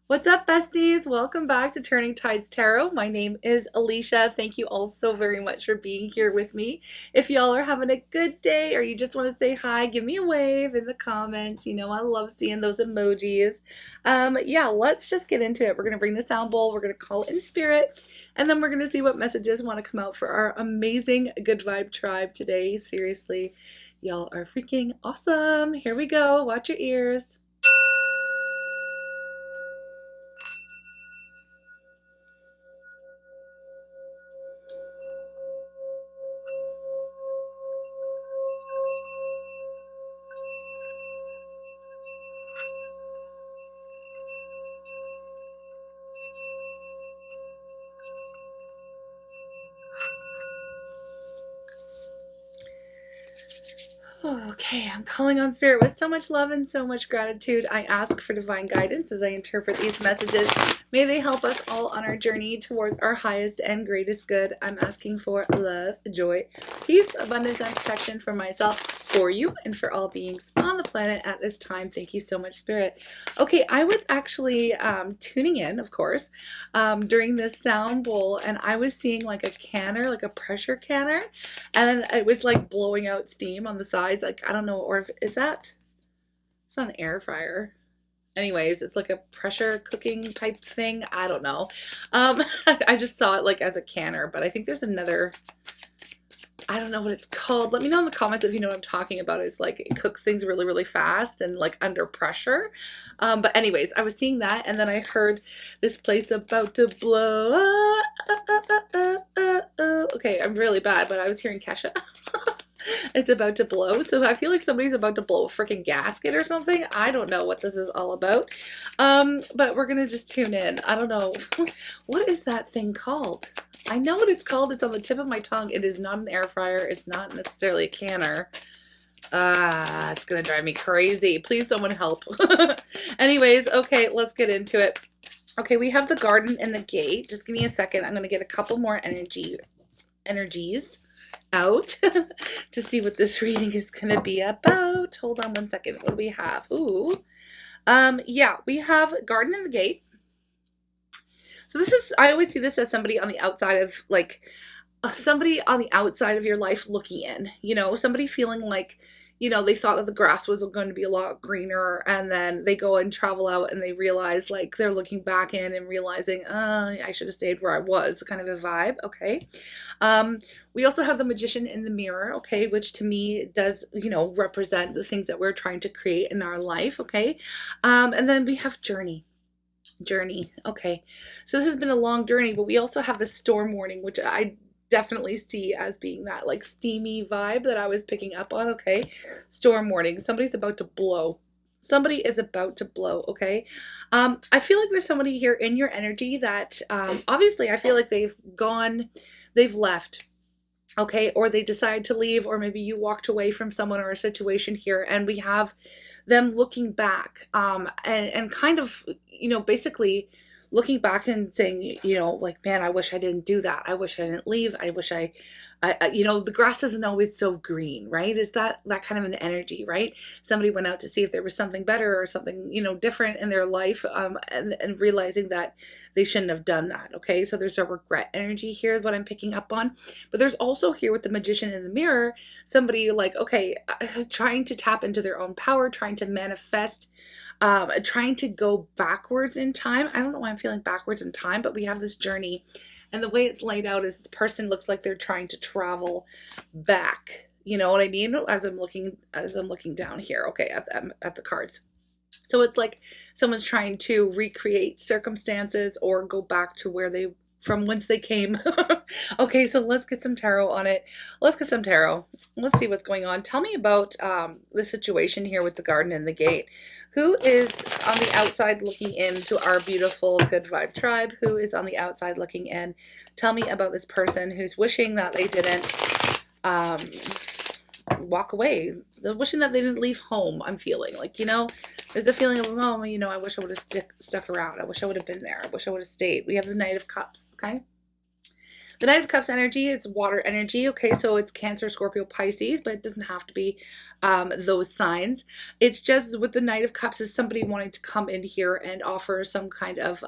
What's up, besties? Welcome back to Turning Tides Tarot. My name is Alicia. Thank you all so very much for being here with me. If y'all are having a good day or you just want to say hi, give me a wave in the comments. You know, I love seeing those emojis. Yeah, let's just get into it. We're going to bring the sound bowl. We're going to call it in spirit. And then we're going to see what messages want to come out for our amazing Good Vibe tribe today. Seriously, y'all are freaking awesome. Here we go. Watch your ears. Okay, I'm calling on spirit with so much love and so much gratitude. I ask for divine guidance as I interpret these messages. May they help us all on our journey towards our highest and greatest good. I'm asking for love, joy, peace, abundance, and protection for myself, for you, and for all beings on the planet at this time. Thank you so much, Spirit. Okay, I was actually tuning in, of course, during this sound bowl, and I was seeing like a canner, like a pressure canner, and it was like blowing out steam on the sides. Like, I don't know, or if, is that, it's not an air fryer. Anyways, it's like a pressure cooking type thing. I don't know. I just saw it like as a canner, but I think there's another, I don't know what it's called. Let me know in the comments if you know what I'm talking about. It's like it cooks things really, really fast and like under pressure. But anyways, I was seeing that, and then I heard this place about to blow. Okay, I'm really bad, but I was hearing Kesha. It's about to blow. So I feel like somebody's about to blow a freaking gasket or something. I don't know what this is all about. But we're gonna just tune in. I don't know. What is that thing called? I know what it's called. It's on the tip of my tongue. It is not an air fryer. It's not necessarily a canner. It's gonna drive me crazy. Please, someone help. Anyways, okay, let's get into it. Okay, we have the garden and the gate. Just give me a second. I'm gonna get a couple more energies out to see what this reading is gonna be about. Hold on one second. What do we have? Ooh. Yeah, we have garden and the gate. So this is, I always see this as somebody on the outside of, like, somebody on the outside of your life looking in, you know, somebody feeling like, you know, they thought that the grass was going to be a lot greener, and then they go and travel out and they realize, like, they're looking back in and realizing, I should have stayed where I was, kind of a vibe. Okay. We also have the Magician in the mirror, okay, which to me does, you know, represent the things that we're trying to create in our life. Okay. And then we have journey. Okay, so this has been a long journey, but we also have the storm warning, which I definitely see as being that like steamy vibe that I was picking up on. Okay, storm warning. Somebody's about to blow. Somebody is about to blow. Okay. I feel like there's somebody here in your energy that obviously I feel like they've left. Okay, or they decide to leave, or maybe you walked away from someone or a situation here, and we have them looking back, and kind of, you know, basically looking back and saying, you know, like, man, I wish I didn't do that. I wish I didn't leave. I wish you know, the grass isn't always so green, right? Is that kind of an energy, right? Somebody went out to see if there was something better or something, you know, different in their life, and realizing that they shouldn't have done that. Okay, so there's a regret energy here, is what I'm picking up on. But there's also here with the Magician in the mirror, somebody like, okay, trying to tap into their own power, trying to manifest, trying to go backwards in time. I don't know why I'm feeling backwards in time, but we have this journey, and the way it's laid out is the person looks like they're trying to travel back. You know what I mean? As I'm looking down here, okay, at the cards. So it's like someone's trying to recreate circumstances or go back to from whence they came. Okay, so let's get some tarot on it. Let's get some tarot. Let's see what's going on. Tell me about the situation here with the garden and the gate. Who is on the outside looking into our beautiful Good Vibe tribe? Who is on the outside looking in? Tell me about this person who's wishing that they didn't walk away. They're wishing that they didn't leave home. I'm feeling like, you know, there's a feeling of, oh, you know, I wish I would have stuck around. I wish I would have been there. I wish I would have stayed. We have the Knight of Cups. Okay. The Knight of Cups energy, it's water energy, okay? So it's Cancer, Scorpio, Pisces, but it doesn't have to be those signs. It's just with the Knight of Cups is somebody wanting to come in here and offer some kind of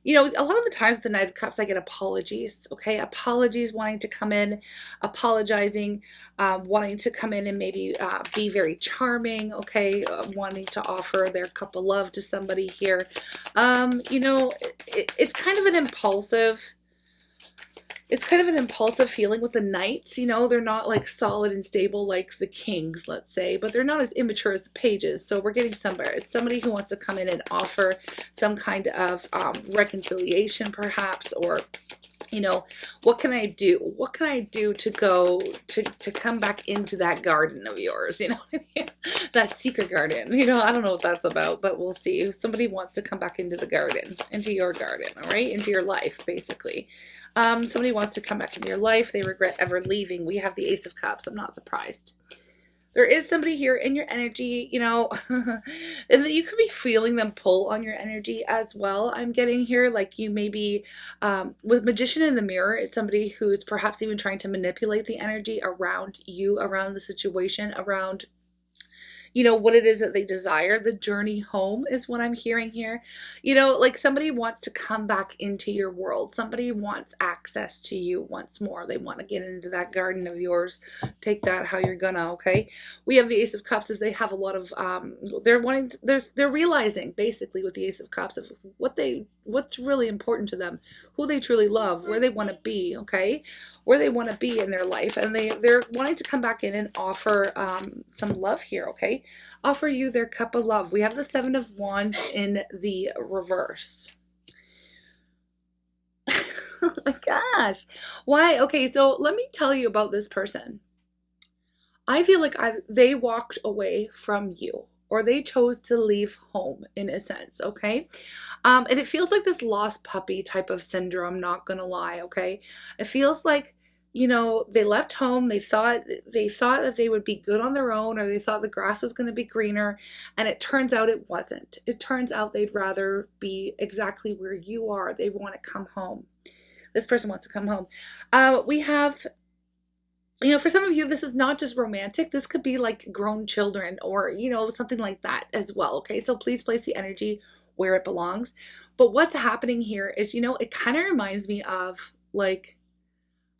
you know, a lot of the times with the Knight of Cups, I get apologies, okay? Apologies, wanting to come in, apologizing, wanting to come in and maybe be very charming, okay? Wanting to offer their cup of love to somebody here. You know, it's kind of an impulsive... It's kind of an impulsive feeling with the knights, you know, they're not like solid and stable like the kings, let's say, but they're not as immature as the pages. So we're getting somewhere. It's somebody who wants to come in and offer some kind of reconciliation perhaps, or, you know, what can I do? What can I do to go to come back into that garden of yours? You know what I mean? That secret garden. You know, I don't know what that's about, but we'll see. Somebody wants to come back into the garden, into your garden, all right? Into your life, basically. Somebody wants to come back into your life. They regret ever leaving. We have the Ace of Cups. I'm not surprised. There is somebody here in your energy, you know, and that you could be feeling them pull on your energy as well. I'm getting here, like you may be, with Magician in the Mirror, it's somebody who's perhaps even trying to manipulate the energy around you, around the situation, around, you know, what it is that they desire. The journey home is what I'm hearing here. You know, like somebody wants to come back into your world. Somebody wants access to you once more. They want to get into that garden of yours. Take that how you're gonna, okay? We have the Ace of Cups as they have a lot of, they're realizing basically with the Ace of Cups of what's really important to them, who they truly love, where they want to be, okay? Where they want to be in their life, and they're wanting to come back in and offer some love here, okay? Offer you their cup of love. We have the Seven of Wands in the reverse. Oh my gosh. Why? Okay, so let me tell you about this person. I feel like they walked away from you, or they chose to leave home in a sense, okay? And it feels like this lost puppy type of syndrome, not gonna lie, okay? It feels like, you know, they left home, they thought that they would be good on their own, or they thought the grass was going to be greener, and it turns out it wasn't. It turns out they'd rather be exactly where you are. They want to come home. This person wants to come home. We have, you know, for some of you, this is not just romantic. This could be like grown children, or, you know, something like that as well, okay? So please place the energy where it belongs. But what's happening here is, you know, it kind of reminds me of, like,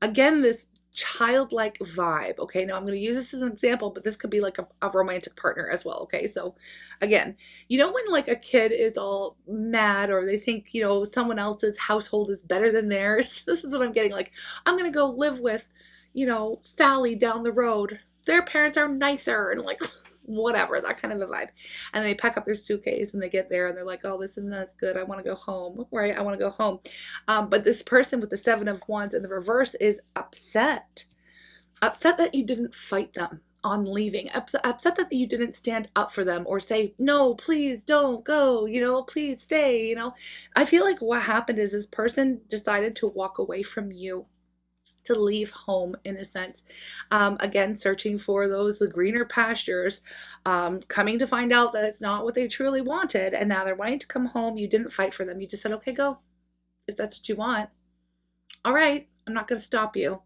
again, this childlike vibe, okay? Now I'm going to use this as an example, but this could be like a romantic partner as well, okay? So again, you know when like a kid is all mad, or they think, you know, someone else's household is better than theirs? This is what I'm getting. Like, I'm going to go live with, you know, Sally down the road. Their parents are nicer, and like, whatever, that kind of a vibe. And they pack up their suitcase and they get there and they're like, oh, this isn't as good. I want to go home, right? I want to go home. But this person with the Seven of Wands in the reverse is upset. Upset that you didn't fight them on leaving. Upset that you didn't stand up for them or say, no, please don't go, you know, please stay, you know. I feel like what happened is this person decided to walk away from you, to leave home in a sense. Again, searching for those greener pastures, coming to find out that it's not what they truly wanted, and now they're wanting to come home. You didn't fight for them. You just said, okay, go. If that's what you want. All right, I'm not going to stop you.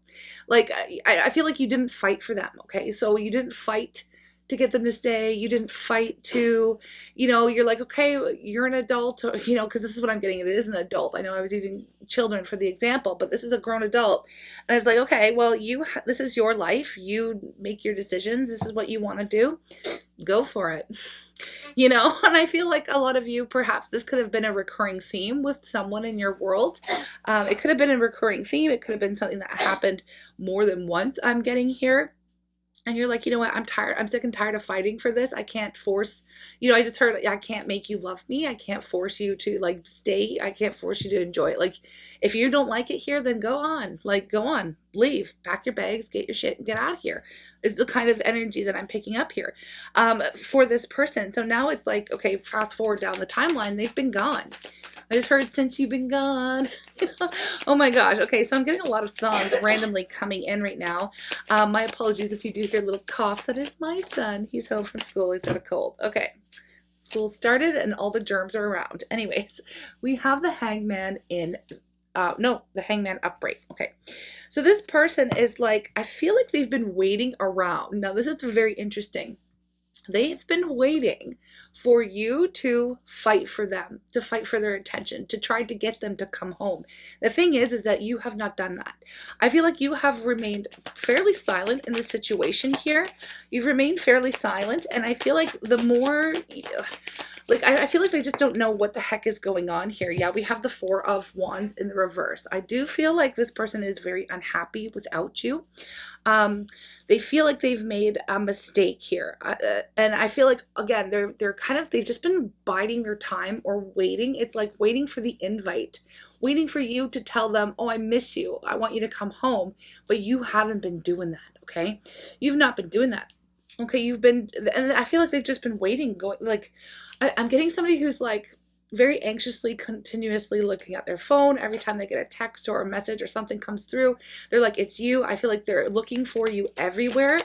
Like, I feel like you didn't fight for them, okay? So you didn't fight to get them to stay. You didn't fight to, you know, you're like, okay, you're an adult, or, you know, because this is what I'm getting. It is an adult. I know I was using children for the example, but this is a grown adult. And it's like, okay, well, this is your life. You make your decisions. This is what you want to do. Go for it. You know, and I feel like a lot of you, perhaps this could have been a recurring theme with someone in your world. It could have been a recurring theme. It could have been something that happened more than once, I'm getting here. And you're like, you know what, I'm tired. I'm sick and tired of fighting for this. I can't force, you know, I just heard, I can't make you love me. I can't force you to like stay. I can't force you to enjoy it. Like, if you don't like it here, then go on. Like, go on, leave, pack your bags, get your shit, and get out of here. Is the kind of energy that I'm picking up here for this person. So now it's like, okay, fast forward down the timeline. They've been gone. I just heard since you've been gone. Oh my gosh. Okay, so I'm getting a lot of songs randomly coming in right now. My apologies if you do hear little coughs. That is my son. He's home from school. He's got a cold. Okay. School started and all the germs are around. Anyways, we have the Hangman in no, the Hangman upright. Okay. So this person is like, I feel like they've been waiting around. Now, this is very interesting. They've been waiting for you to fight for them, to fight for their attention, to try to get them to come home. The thing is that you have not done that. I feel like you have remained fairly silent in the situation here. You've remained fairly silent, and I feel like the more, like, I feel like they just don't know what the heck is going on here. Yeah, we have the Four of Wands in the reverse. I do feel like this person is very unhappy without you. They feel like they've made a mistake here. And I feel like, again, they've just been biding their time or waiting. It's like waiting for the invite, waiting for you to tell them, oh, I miss you. I want you to come home. But you haven't been doing that. Okay. You've not been doing that. Okay. And I feel like they've just been waiting, going like, I'm getting somebody who's like, very anxiously, continuously looking at their phone every time they get a text or a message or something comes through. They're like, it's you. I feel like they're looking for you everywhere.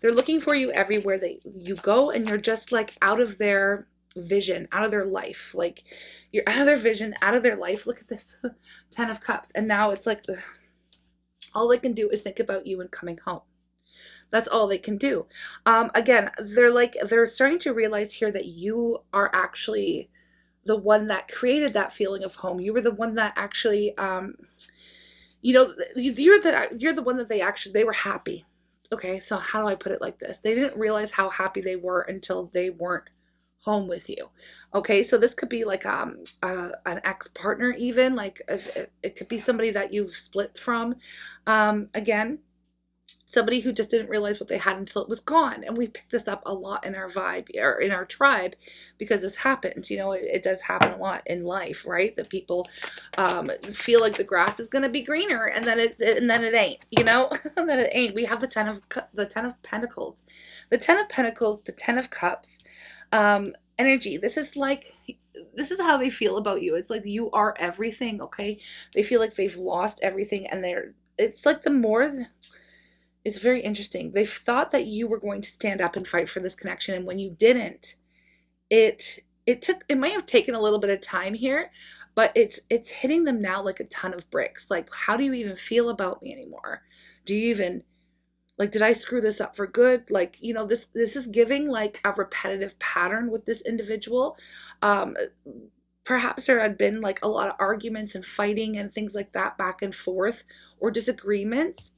They're looking for you everywhere that you go, and you're just like out of their vision, out of their life. Like you're out of their vision, out of their life. Look at this 10 of Cups. And now it's like, ugh, all they can do is think about you and coming home. That's all they can do. Again, they're starting to realize here that you are actually the one that created that feeling of home. You were the one that actually, you're the one that they were happy. Okay, so how do I put it like this? They didn't realize how happy they were until they weren't home with you. Okay, so this could be like an ex-partner, even like it could be somebody that you've split from. Again, somebody who just didn't realize what they had until it was gone. And we pick this up a lot in our vibe or in our tribe because this happens. It does happen a lot in life, right? That people feel like the grass is going to be greener, and then it ain't. And then it ain't. We have the 10 of Pentacles, the 10 of Pentacles, the 10 of Cups energy. This is how they feel about you. It's like you are everything. Okay, they feel like they've lost everything, and it's like it's very interesting. They thought that you were going to stand up and fight for this connection, and when you didn't, it might have taken a little bit of time here, but it's hitting them now like a ton of bricks. Like, how do you even feel about me anymore? Do you even, like, did I screw this up for good? Like, this is giving like a repetitive pattern with this individual. Perhaps there had been like a lot of arguments and fighting and things like that back and forth, or disagreements.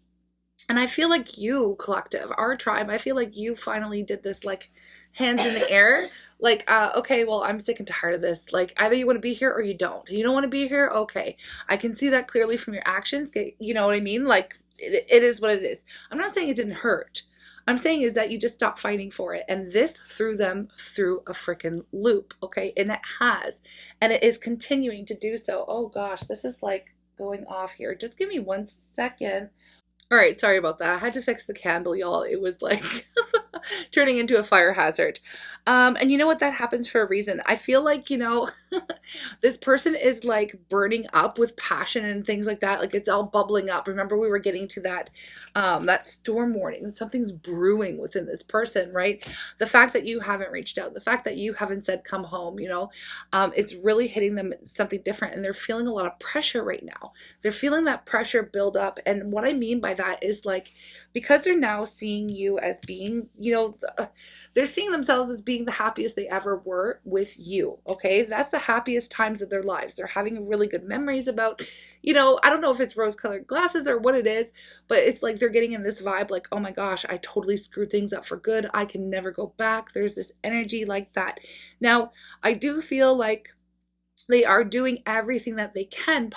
And I feel like you, collective, our tribe, I feel like you finally did this, like, hands in the air. Like, okay, well, I'm sick and tired of this. Like, either you want to be here or you don't. You don't want to be here? Okay. I can see that clearly from your actions. You know what I mean? Like, it is what it is. I'm not saying it didn't hurt. I'm saying is that you just stopped fighting for it. And this threw them through a freaking loop, okay? And it has. And it is continuing to do so. Oh, gosh, this is, like, going off here. Just give me 1 second. All right, sorry about that. I had to fix the candle, y'all. It was like turning into a fire hazard. And you know what? That happens for a reason. I feel like, this person is like burning up with passion and things like that. Like, it's all bubbling up. Remember, we were getting to that storm warning. Something's brewing within this person, right? The fact that you haven't reached out, the fact that you haven't said, come home, it's really hitting them something different. And they're feeling a lot of pressure right now. They're feeling that pressure build up. And what I mean by that is, like, because they're now seeing you as being, they're seeing themselves as being the happiest they ever were with you. Okay. That's the happiest times of their lives. They're having really good memories about, I don't know if it's rose-colored glasses or what it is, but it's like they're getting in this vibe like, oh my gosh, I totally screwed things up for good. I can never go back. There's this energy like that. Now, I do feel like they are doing everything that they can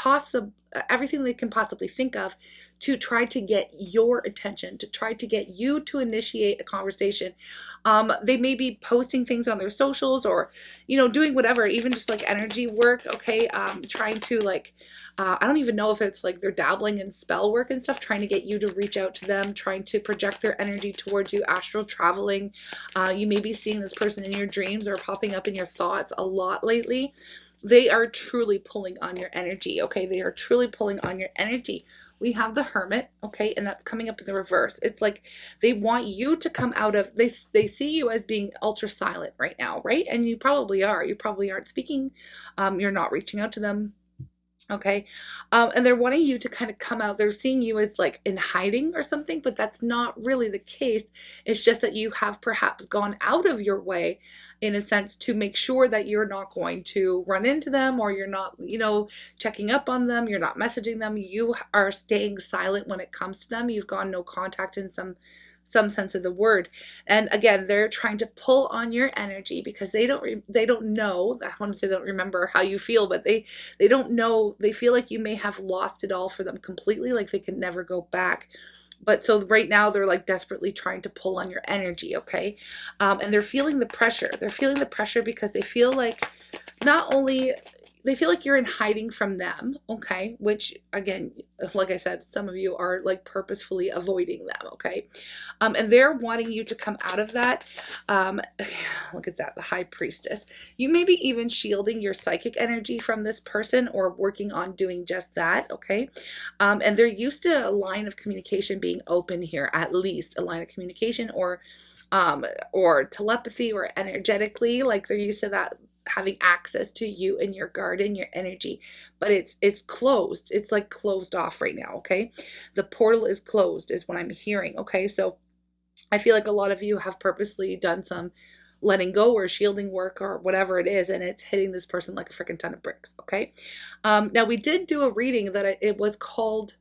everything they can possibly think of to try to get your attention, to try to get you to initiate a conversation. They may be posting things on their socials or, doing whatever, even just like energy work. Okay. Trying to like, I don't even know if it's like they're dabbling in spell work and stuff, trying to get you to reach out to them, trying to project their energy towards you, astral traveling. You may be seeing this person in your dreams or popping up in your thoughts a lot lately. They are truly pulling on your energy, okay? They are truly pulling on your energy. We have the Hermit, okay? And that's coming up in the reverse. It's like they want you to come out of, they see you as being ultra silent right now, right? And you probably are. You probably aren't speaking. You're not reaching out to them. Okay. And they're wanting you to kind of come out. They're seeing you as like in hiding or something, but that's not really the case. It's just that you have perhaps gone out of your way, in a sense, to make sure that you're not going to run into them, or you're not, checking up on them. You're not messaging them. You are staying silent when it comes to them. You've gone no contact in some sense of the word. And again, they're trying to pull on your energy because they don't know. I want to say they don't remember how you feel, but they don't know. They feel like you may have lost it all for them completely, like they can never go back. But so right now they're like desperately trying to pull on your energy. Okay. And they're feeling the pressure. They're feeling the pressure because they feel like not only they feel like you're in hiding from them, okay, which again, like I said, some of you are like purposefully avoiding them, okay, and they're wanting you to come out of that. um Look at that, the high priestess. You may be even shielding your psychic energy from this person, or working on doing just that, okay. And they're used to a line of communication being open here, at least a line of communication, or telepathy, or energetically, like they're used to that, having access to you and your garden, your energy. But it's closed. It's like closed off right now, okay. The portal is closed is what I'm hearing, okay. So I feel like a lot of you have purposely done some letting go or shielding work or whatever it is, and it's hitting this person like a freaking ton of bricks, okay. Now we did do a reading that it was called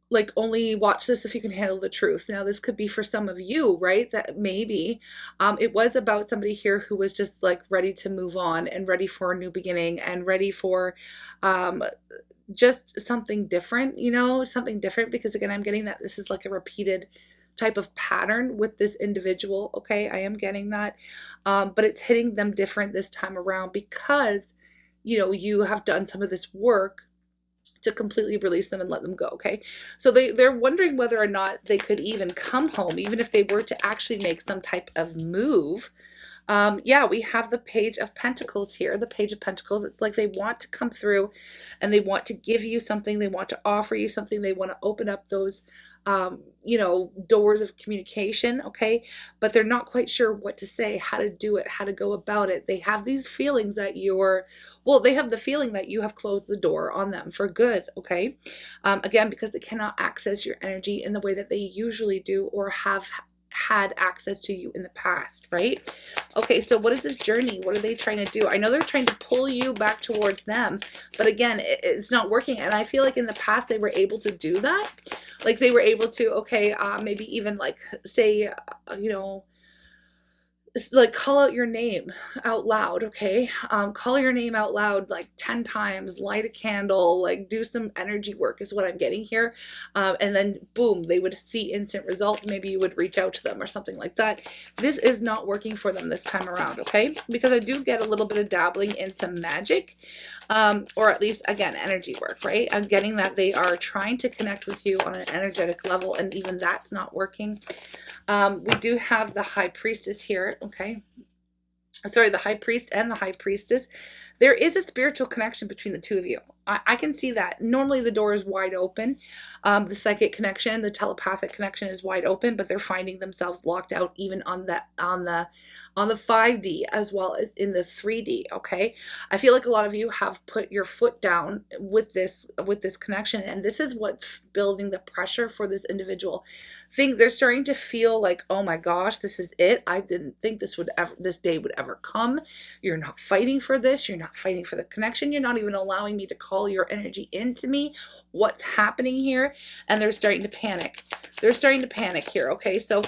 like, only watch this if you can handle the truth. Now this could be for some of you, right? That maybe it was about somebody here who was just like ready to move on and ready for a new beginning and ready for um just something different, something different, because again, I'm getting that this is like a repeated type of pattern with this individual, okay. I am getting that, but it's hitting them different this time around because you have done some of this work to completely release them and let them go, okay. So they're wondering whether or not they could even come home, even if they were to actually make some type of move. Yeah, we have the Page of Pentacles here. The Page of Pentacles, it's like they want to come through and they want to give you something. They want to offer you something. They want to open up those, doors of communication, okay? But they're not quite sure what to say, how to do it, how to go about it. They have these feelings that they have the feeling that you have closed the door on them for good, okay? Again, because they cannot access your energy in the way that they usually do or have had access to you in the past, right? Okay, so what is this journey? What are they trying to do? I know they're trying to pull you back towards them, but again, it's not working. And I feel like in the past they were able to do that. Like they were able to, okay, maybe even like say, like call out your name out loud, okay. Call your name out loud like 10 times, light a candle, like do some energy work is what I'm getting here. And then boom, they would see instant results. Maybe you would reach out to them or something like that. This is not working for them this time around, okay, because I do get a little bit of dabbling in some magic, or at least again energy work, right? I'm getting that they are trying to connect with you on an energetic level, and even that's not working. We do have the High Priestess here, okay. Sorry, the High Priest and the High Priestess. There is a spiritual connection between the two of you. I can see that. Normally the door is wide open. The psychic connection, the telepathic connection is wide open, but they're finding themselves locked out even on the 5D as well as in the 3D, okay? I feel like a lot of you have put your foot down with this connection, and this is what's building the pressure for this individual. They're starting to feel like, oh my gosh, this is it. I didn't think this day would ever come. You're not fighting for this. You're not fighting for the connection. You're not even allowing me to call your energy into me. What's happening here? And they're starting to panic. They're starting to panic here, okay? So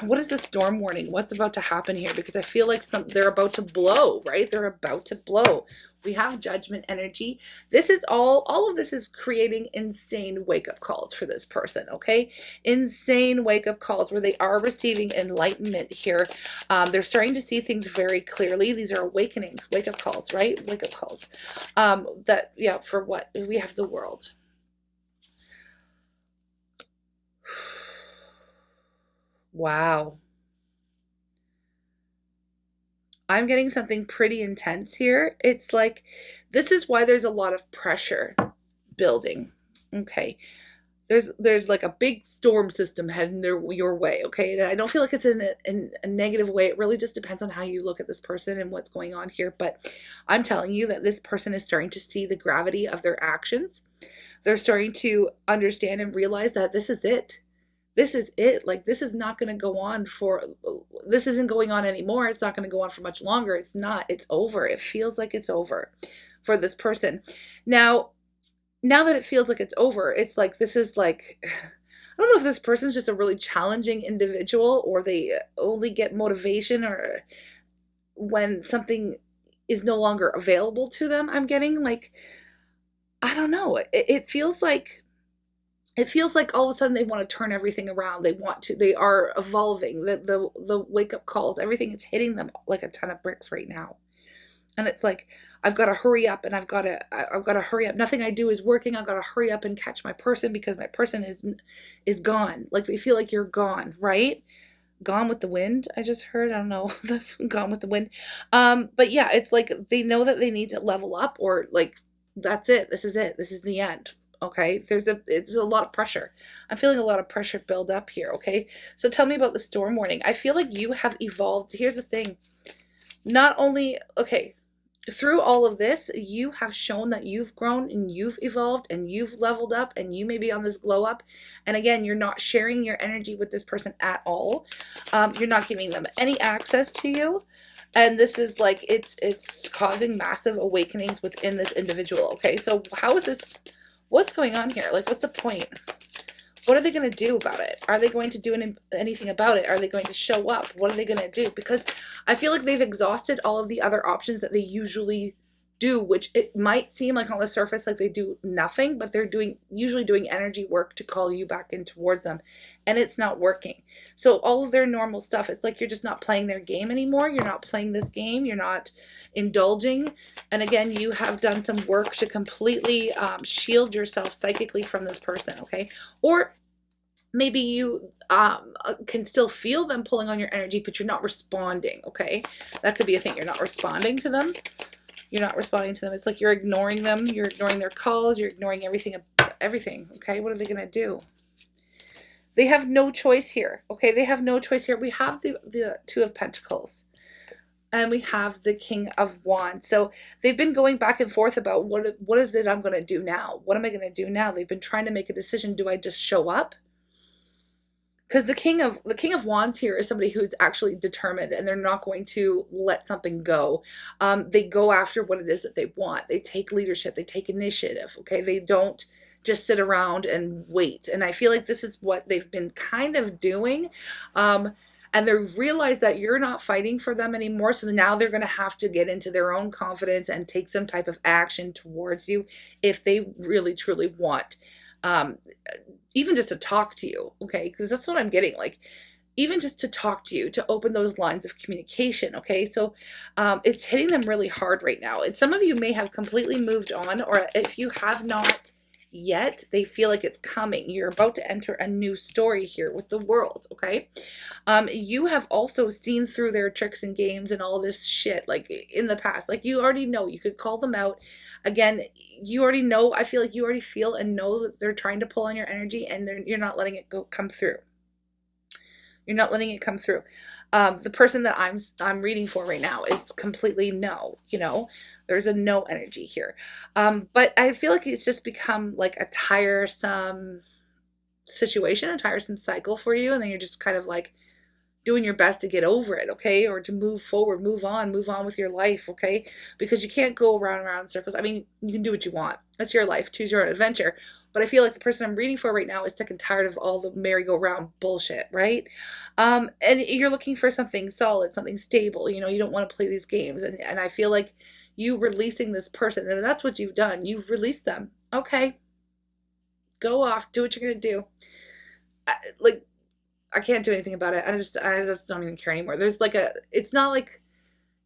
what is the storm warning? What's about to happen here? Because I feel like they're about to blow, right? They're about to blow. We have judgment energy. This is all of this is creating insane wake-up calls for this person, okay? Insane wake-up calls where they are receiving enlightenment here. They're starting to see things very clearly. These are awakenings, wake-up calls, right? Wake-up calls. For what? We have the World. Wow. I'm getting something pretty intense here. It's like, this is why there's a lot of pressure building. Okay. there's like a big storm system heading your way, okay? And I don't feel like it's in a negative way. It really just depends on how you look at this person and what's going on here. But I'm telling you that this person is starting to see the gravity of their actions. They're starting to understand and realize that this is it. This is it. Like, this is not going to go on for, this isn't going on anymore. It's not going to go on for much longer. It's not. It's over. It feels like it's over for this person. Now that it feels like it's over, it's like, this is like, I don't know if this person's just a really challenging individual, or they only get motivation or when something is no longer available to them. I'm getting like, I don't know. It feels like, all of a sudden they want to turn everything around. They are evolving. The wake up calls, everything is hitting them like a ton of bricks right now. And it's like, I've got to hurry up, and I've got to hurry up. Nothing I do is working. I've got to hurry up and catch my person, because my person is gone. Like, they feel like you're gone, right? Gone with the wind. I just heard, I don't know, gone with the wind. But yeah, it's like they know that they need to level up, or like, that's it. This is it. This is the end. Okay. It's a lot of pressure. I'm feeling a lot of pressure build up here. Okay. So tell me about the storm warning. I feel like you have evolved. Here's the thing. Not only, okay, through all of this, you have shown that you've grown and you've evolved and you've leveled up, and you may be on this glow up. And again, you're not sharing your energy with this person at all. You're not giving them any access to you. And this is like, it's causing massive awakenings within this individual. Okay, so how is this, what's going on here? Like, what's the point? What are they going to do about it? Are they going to do anything about it? Are they going to show up? What are they going to do? Because I feel like they've exhausted all of the other options that they usually do, which it might seem like on the surface like they do nothing, but they're usually doing energy work to call you back in towards them, and it's not working. So all of their normal stuff, it's like you're just not playing their game anymore. You're not playing this game. You're not indulging. And again, you have done some work to completely shield yourself psychically from this person, okay? Or maybe you can still feel them pulling on your energy, but you're not responding, okay? That could be a thing. You're not responding to them. You're not responding to them. It's like you're ignoring them. You're ignoring their calls. You're ignoring everything, okay? What are they going to do? They have no choice here, okay? They have no choice here. We have the Two of Pentacles, and we have the King of Wands. So they've been going back and forth about what is it I'm going to do now? What am I going to do now? They've been trying to make a decision. Do I just show up? Because the King of Wands here is somebody who's actually determined, and they're not going to let something go. They go after what it is that they want. They take leadership. They take initiative. Okay, they don't just sit around and wait. And I feel like this is what they've been kind of doing. And they realize that you're not fighting for them anymore. So now they're going to have to get into their own confidence and take some type of action towards you if they really truly want. Even just to talk to you, okay? Because that's what I'm getting, like, even just to talk to you, to open those lines of communication, okay? So it's hitting them really hard right now. And some of you may have completely moved on, or if you have not yet, they feel like it's coming. You're about to enter a new story here with the World, okay? You have also seen through their tricks and games and all this shit, like, in the past. Like, you already know. You could call them out. Again, you already know. I feel like you already feel and know that they're trying to pull on your energy, and you're not letting it come through. You're not letting it come through. The person that I'm reading for right now is completely no. You know, there's a no energy here. But I feel like it's just become like a tiresome situation, a tiresome cycle for you, and then you're just kind of like doing your best to get over it, okay? Or to move forward, move on with your life, okay? Because you can't go around and around in circles. I mean, you can do what you want. That's your life. Choose your own adventure. But I feel like the person I'm reading for right now is sick and tired of all the merry-go-round bullshit, right? And you're looking for something solid, something stable. You know, you don't want to play these games. And I feel like you releasing this person, and that's what you've done. You've released them. Okay. Go off. Do what you're going to do. I can't do anything about it. I just don't even care anymore. There's like it's not like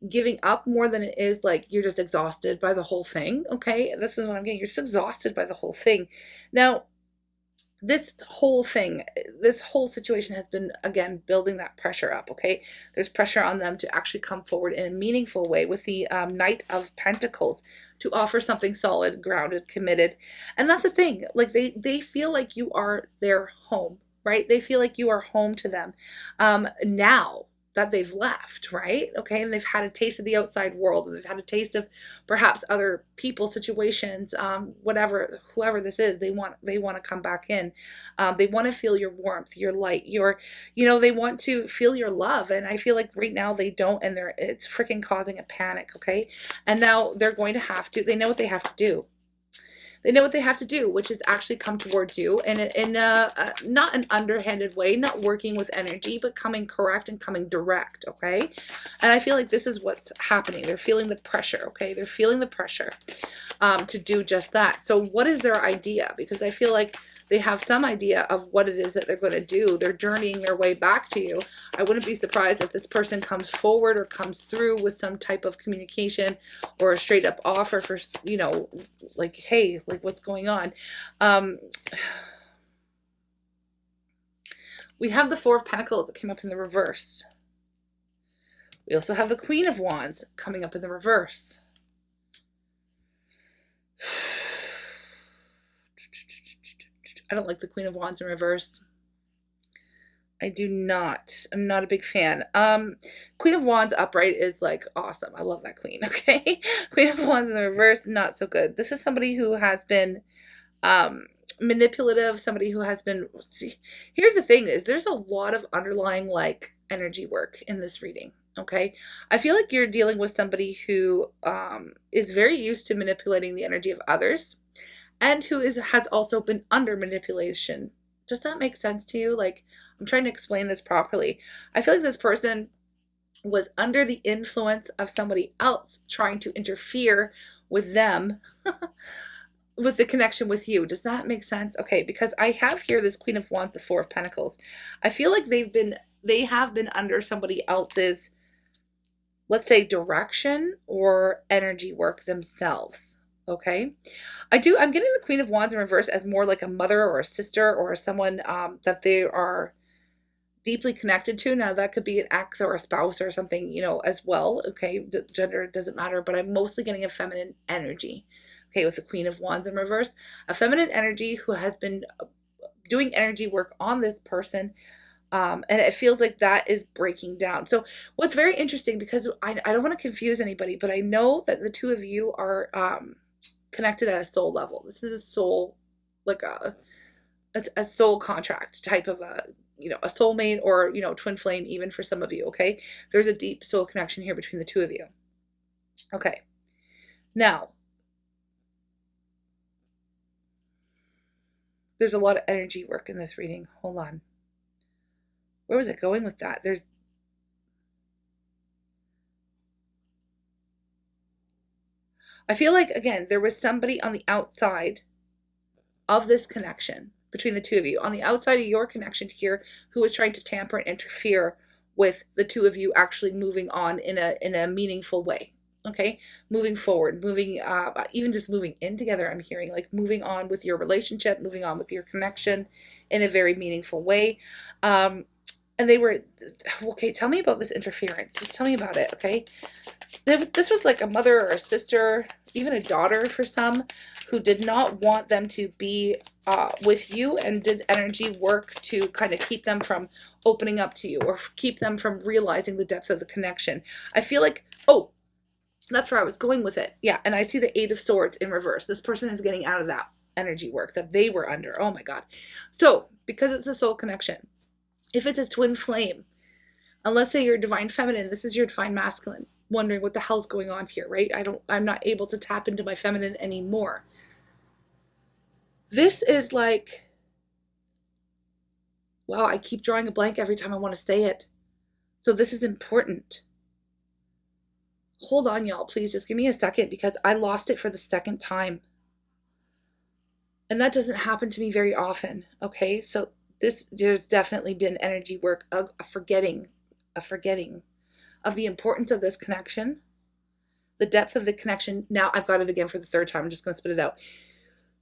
giving up more than it is like you're just exhausted by the whole thing. Okay. This is what I'm getting. You're just exhausted by the whole thing. Now, this whole thing, this whole situation has been, again, building that pressure up, okay? There's pressure on them to actually come forward in a meaningful way with the Knight of Pentacles to offer something solid, grounded, committed. And that's the thing, like they feel like you are their home, right? They feel like you are home to them now that they've left, right? Okay, and they've had a taste of the outside world, and they've had a taste of perhaps other people, situations, whatever, whoever this is, they want to come back in. They want to feel your warmth, your light, they want to feel your love, and I feel like right now they don't, and it's freaking causing a panic, okay? And now they're going to have to. They know what they have to do. They know what they have to do, which is actually come towards you in not an underhanded way, not working with energy, but coming correct and coming direct, okay? And I feel like this is what's happening. They're feeling the pressure, okay? They're feeling the pressure to do just that. So what is their idea? Because I feel like they have some idea of what it is that they're going to do. They're journeying their way back to you. I wouldn't be surprised if this person comes forward or comes through with some type of communication or a straight up offer for, like, hey, like, what's going on? We have the Four of Pentacles that came up in the reverse. We also have the Queen of Wands coming up in the reverse. I don't like the Queen of Wands in reverse. I do not. I'm not a big fan. Queen of Wands upright is like awesome. I love that queen, okay? Queen of Wands in the reverse, not so good. This is somebody who has been manipulative, somebody who has been... See, here's the thing is there's a lot of underlying like energy work in this reading, okay? I feel like you're dealing with somebody who is very used to manipulating the energy of others, and who has also been under manipulation. Does that make sense to you? Like, I'm trying to explain this properly. I feel like this person was under the influence of somebody else trying to interfere with them with the connection with you. Does that make sense? Okay, because I have here this Queen of Wands, the Four of Pentacles. I feel like they have been under somebody else's, let's say, direction or energy work themselves. Okay, I'm getting the Queen of Wands in reverse as more like a mother or a sister or someone that they are deeply connected to. Now that could be an ex or a spouse or something, as well. Okay, gender doesn't matter, but I'm mostly getting a feminine energy. Okay, with the Queen of Wands in reverse, a feminine energy who has been doing energy work on this person. And it feels like that is breaking down. So what's very interesting, because I don't want to confuse anybody, but I know that the two of you are connected at a soul level. This is a soul, like a soul contract type of a soulmate, or twin flame, even for some of you. Okay, there's a deep soul connection here between the two of you. Okay, now there's a lot of energy work in this reading. Hold on, where was it going with that? I feel like, again, there was somebody on the outside of this connection between the two of you, on the outside of your connection here, who was trying to tamper and interfere with the two of you actually moving on in a meaningful way. Okay, moving forward, moving, even just moving in together. I'm hearing like moving on with your relationship, moving on with your connection in a very meaningful way. And they were, okay, tell me about this interference. Just tell me about it, okay? This was like a mother or a sister, even a daughter for some, who did not want them to be with you, and did energy work to kind of keep them from opening up to you, or keep them from realizing the depth of the connection. I feel like, oh, that's where I was going with it. Yeah, and I see the Eight of Swords in reverse. This person is getting out of that energy work that they were under. Oh my God. So, because it's a soul connection, if it's a twin flame, and let's say you're divine feminine, this is your divine masculine, wondering what the hell's going on here, right? I'm not able to tap into my feminine anymore. This is like, wow, I keep drawing a blank every time I want to say it. So this is important. Hold on, y'all, please just give me a second, because I lost it for the second time. And that doesn't happen to me very often, okay? So there's definitely been energy work, a forgetting of the importance of this connection, the depth of the connection. Now I've got it again for the third time. I'm just going to spit it out.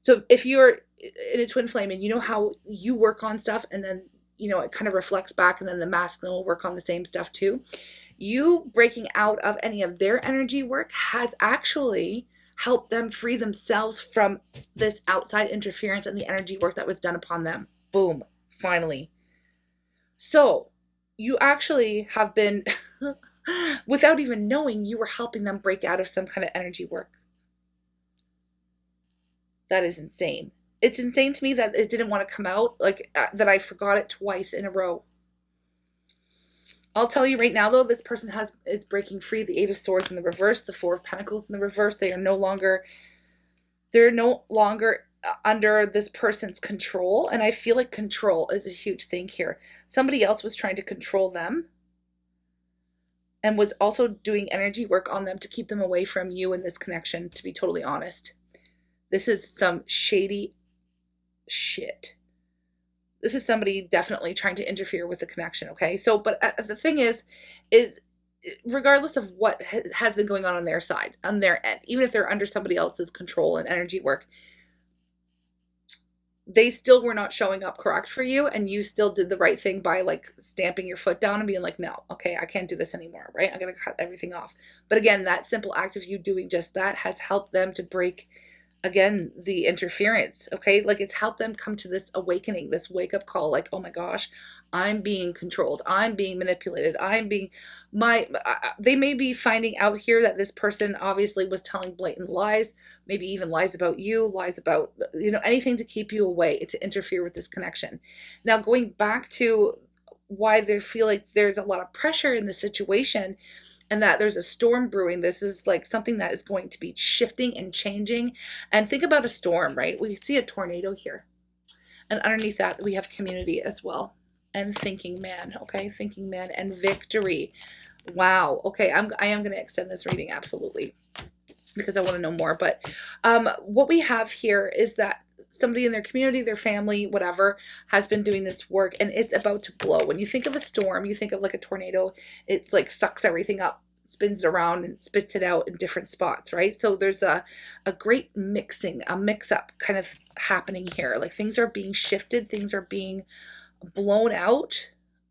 So if you're in a twin flame and you know how you work on stuff and then, it kind of reflects back and then the masculine will work on the same stuff too. You breaking out of any of their energy work has actually helped them free themselves from this outside interference and the energy work that was done upon them. Boom, finally. So you actually have been, without even knowing, you were helping them break out of some kind of energy work. That is insane. It's insane to me that it didn't want to come out, like that I forgot it twice in a row. I'll tell you right now, though, this person is breaking free. The Eight of Swords in the reverse, the Four of Pentacles in the reverse. They're no longer under this person's control. And I feel like control is a huge thing here. Somebody else was trying to control them and was also doing energy work on them to keep them away from you in this connection, to be totally honest. This is some shady shit. This is somebody definitely trying to interfere with the connection, okay? So, but the thing is regardless of what has been going on their side, on their end, even if they're under somebody else's control and energy work, they still were not showing up correct for you, and you still did the right thing by like stamping your foot down and being like, no, okay, I can't do this anymore, right? I'm going to cut everything off. But again, that simple act of you doing just that has helped them to break, again, the interference, okay? Like it's helped them come to this awakening, this wake up call, like, oh my gosh, I'm being controlled. I'm being manipulated. They may be finding out here that this person obviously was telling blatant lies, maybe even lies about you, lies about, anything to keep you away, to interfere with this connection. Now, going back to why they feel like there's a lot of pressure in the situation, and that there's a storm brewing. This is like something that is going to be shifting and changing. And think about a storm, right? We see a tornado here. And underneath that, we have community as well. And thinking man, okay? Thinking man and victory. Wow. Okay, I am going to extend this reading, absolutely, because I want to know more. But what we have here is that somebody in their community, their family, whatever, has been doing this work, and it's about to blow. When you think of a storm, you think of like a tornado. It like sucks everything up, spins it around, and spits it out in different spots, right? So there's a great mixing, a mix-up kind of happening here. Like things are being shifted, things are being blown out,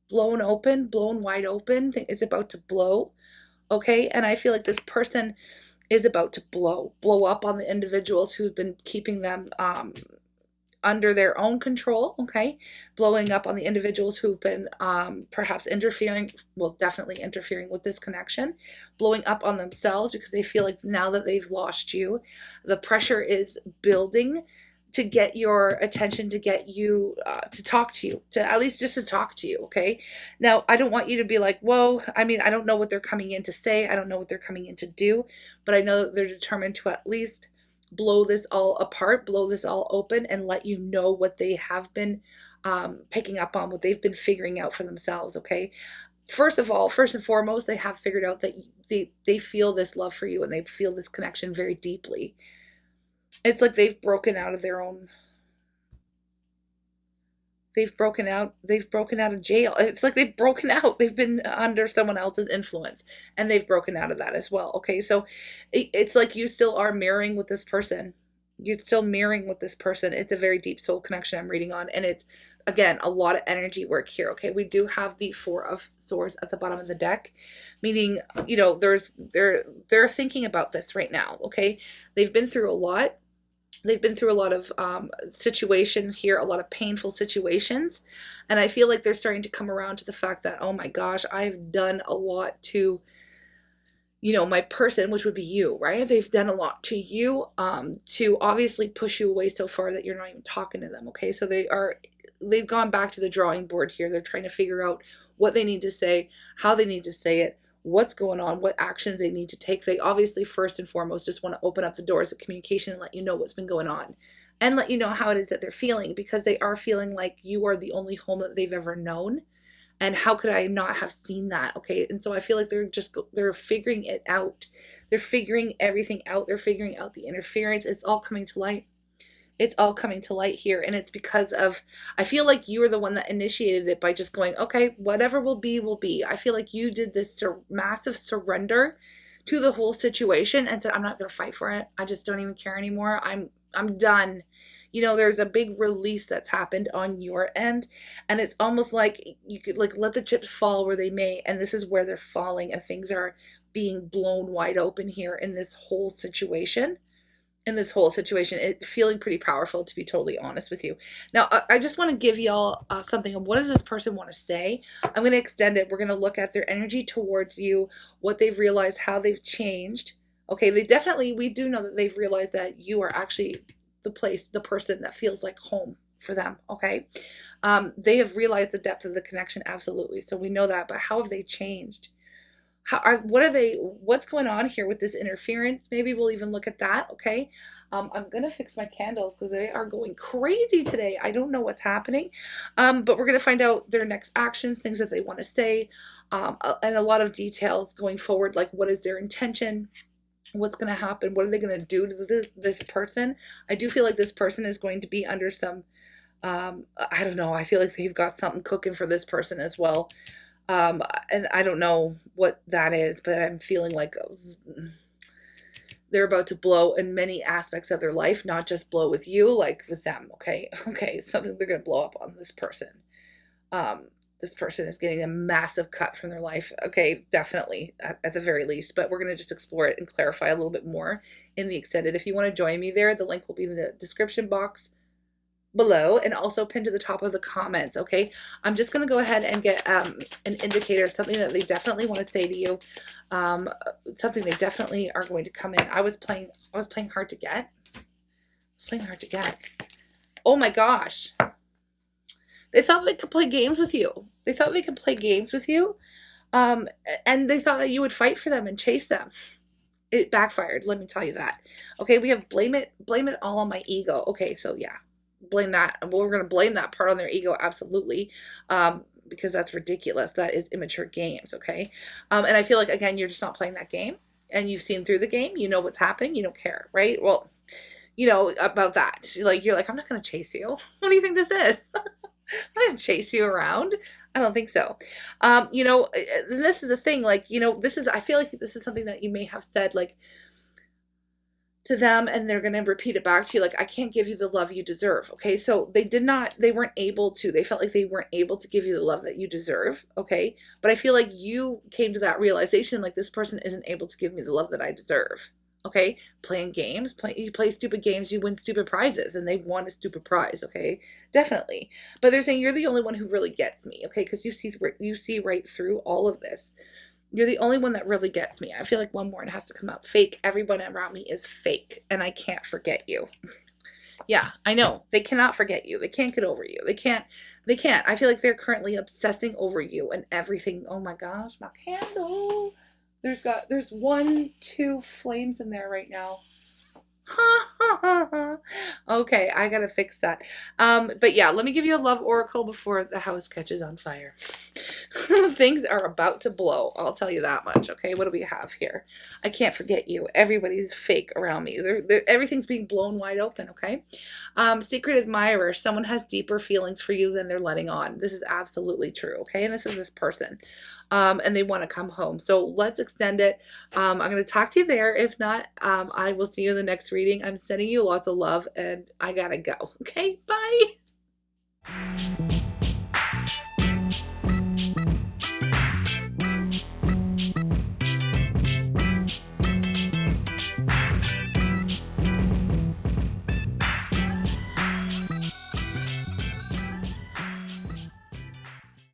blown open, blown wide open. It's about to blow, okay? And I feel like this person is about to blow up on the individuals who've been keeping them under their own control, okay? Blowing up on the individuals who've been perhaps definitely interfering with this connection, blowing up on themselves because they feel like now that they've lost you, the pressure is building to get your attention, to get you to talk to you, to at least just to talk to you, okay? Now, I don't want you to be like, whoa, I mean, I don't know what they're coming in to say. I don't know what they're coming in to do, but I know that they're determined to at least blow this all apart, blow this all open, and let you know what they have been picking up on, what they've been figuring out for themselves, okay? First and foremost, they have figured out that they feel this love for you and they feel this connection very deeply. It's like they've broken out of their own, they've broken out of jail. It's like they've broken out. They've been under someone else's influence and they've broken out of that as well. Okay. So it's like you still are mirroring with this person. You're still mirroring with this person. It's a very deep soul connection I'm reading on. And it's, again, a lot of energy work here. Okay. We do have the Four of Swords at the bottom of the deck, meaning, they're thinking about this right now. Okay. They've been through a lot. They've been through a lot of situation here, a lot of painful situations. And I feel like they're starting to come around to the fact that, oh my gosh, I've done a lot to, my person, which would be you, right? They've done a lot to you to obviously push you away so far that you're not even talking to them. Okay. So they've gone back to the drawing board here. They're trying to figure out what they need to say, how they need to say it, what's going on, what actions they need to take. They obviously first and foremost just want to open up the doors of communication and let you know what's been going on and let you know how it is that they're feeling, because they are feeling like you are the only home that they've ever known. And how could I not have seen that? Okay. And so I feel like they're figuring it out. They're figuring everything out. They're figuring out the interference. It's all coming to light. It's all coming to light here. And it's because of, I feel like you were the one that initiated it by just going, okay, whatever will be, will be. I feel like you did this massive surrender to the whole situation and said, I'm not going to fight for it. I just don't even care anymore. I'm done. You know, there's a big release that's happened on your end, and it's almost like you could like let the chips fall where they may, and this is where they're falling, and things are being blown wide open here in this whole situation. It's feeling pretty powerful, to be totally honest with you. Now, I just want to give y'all something. What does this person want to say? I'm going to extend it. We're going to look at their energy towards you, what they've realized, how they've changed. Okay, we do know that they've realized that you are actually the person that feels like home for them. Okay, they have realized the depth of the connection, absolutely. So we know that, but how have they changed? What's going on here with this interference? Maybe we'll even look at that. Okay. I'm going to fix my candles because they are going crazy today. I don't know what's happening. But we're going to find out their next actions, things that they want to say, and a lot of details going forward. Like, what is their intention? What's going to happen? What are they going to do to this person? I do feel like this person is going to be under some, I don't know. I feel like they've got something cooking for this person as well. And I don't know what that is, but I'm feeling like they're about to blow in many aspects of their life, not just blow with you, like with them. Okay. Something they're going to blow up on this person. This person is getting a massive cut from their life. Okay. Definitely at the very least, but we're going to just explore it and clarify a little bit more in the extended. If you want to join me there, the link will be in the description box below and also pinned to the top of the comments. Okay, I'm just going to go ahead and get an indicator, something that they definitely want to say to you, something they definitely are going to come in. I was playing hard to get. Oh my gosh, they thought they could play games with you. And they thought that you would fight for them and chase them. It backfired, let me tell you that. Okay, we have blame it all on my ego. Okay, so yeah, blame that. Well, we're going to blame that part on their ego, absolutely, because that's ridiculous. That is immature games. Okay, and I feel like, again, you're just not playing that game, and you've seen through the game. You know what's happening. You don't care, right? Well, you know about that. Like, you're like, I'm not going to chase you. What do you think this is? I'm going to chase you around. I don't think so. You know, this is the thing. Like, you know, I feel like this is something that you may have said, like, to them, and they're going to repeat it back to you, like, I can't give you the love you deserve. Okay, so they weren't able to, they felt like they weren't able to give you the love that you deserve. Okay, but I feel like you came to that realization, like, this person isn't able to give me the love that I deserve. Okay, playing games, you play stupid games, you win stupid prizes, and they want a stupid prize. Okay, definitely. But they're saying you're the only one who really gets me. Okay, because you see right through all of this. You're the only one that really gets me. I feel like one more and it has to come out. Fake. Everyone around me is fake, and I can't forget you. Yeah, I know. They cannot forget you. They can't get over you. They can't. I feel like they're currently obsessing over you and everything. Oh my gosh, my candle. There's 2 flames in there right now. Okay, I gotta fix that. But yeah, let me give you a love oracle before the house catches on fire. Things are about to blow, I'll tell you that much. Okay, what do we have here? I can't forget you. Everybody's fake around me. Everything's being blown wide open. Okay, secret admirer. Someone has deeper feelings for you than they're letting on. This is absolutely true. Okay, and this is this person. And they want to come home. So let's extend it. I'm going to talk to you there. If not, I will see you in the next reading. I'm sending you lots of love, and I gotta go. Okay, bye.